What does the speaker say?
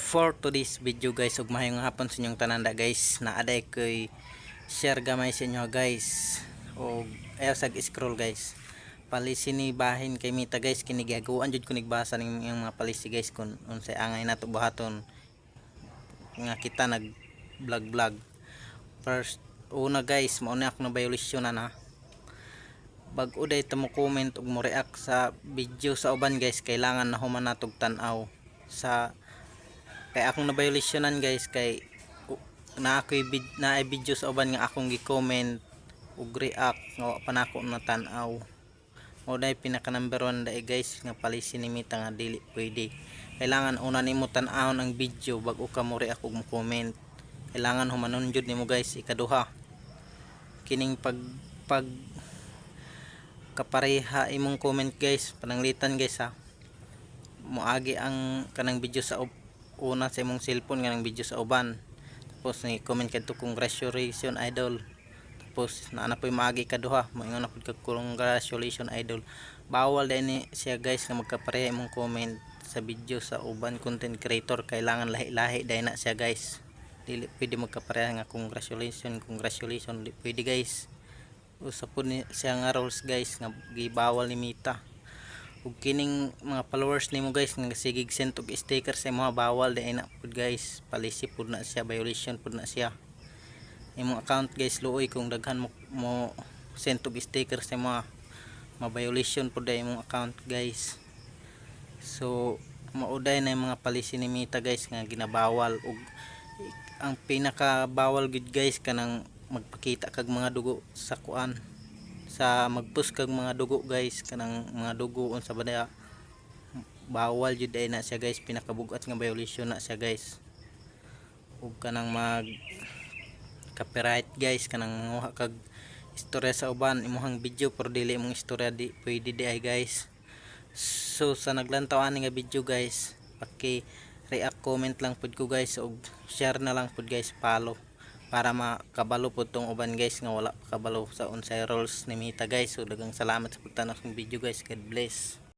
For today's video guys, ug mahayong hapon sa inyong tananda guys, naaday ko'y share gamay sa inyo guys, o ayaw sag scroll guys, palisi ni bahin kay mita guys, kinigagawan jud ko nigbasa ning mga palisi guys kung unsay angay nato buhaton nga kita nag vlog. First una guys, mao na ako na violation na bag-o day ta mo comment ug mo react sa video sa uban guys, kailangan na human natog tan-aw sa kay akong na violationan guys, kay na video sa uban nga akong gi-comment ug react nga pa nako na tan-aw. Mao day pinaka number 1 dai guys nga palisi ni mita nga dili pwede. Kailangan una nimo tan-awon ang video bag-o ka mo react ug mo comment. Kailangan humanon jud nimo guys. Ikaduha, kining pag kapareha imong comment guys, pananglitan guys ha, moagi ang kanang video sa una sa imong cellphone nga nang video sa uban, tapos ni comment kadto congratulations idol, tapos naana po'y maagi kaduha moingon na pud kag congratulations idol. Bawal din siya guys nga magkapareha imong comment sa video sa uban content creator. Kailangan lahi-lahi dai na siya guys, dili pwede magkapareha nga congratulations di pwede guys. Usa po ni siya nga rules guys nga gibawal ni mita. Ug kining mga followers nimo guys nga sigig send og sticker sa mga bawal di na pud guys, palisi pud na siya, violation pud na siya. Imong account guys luoy kung daghan mo send og sticker sa mga ma-violation pud dai imong account guys. So mauday na yung mga palisi ni mita guys nga ginabawal. Ug ang pinaka bawal gud guys kanang magpakita kag mga dugo sa kuan, sa magpost kag mga dugo guys, kanang mga dugo unsa ba daya, bawal jud ay na siya guys, pinakabugat nga violation na siya guys. Ug kanang mag copyright guys, kanang manguha kag istorya sa uban imong video pero dili imong istorya, di pwede di ay guys. So sa naglantaw ani nga video guys, paki react comment lang pud ko guys, ug share na lang pud guys, follow para makabalo po tong uban guys nga wala kabalo sa unsay rules ni mita guys. So dagang salamat sa pagtanaw sa video guys, God bless.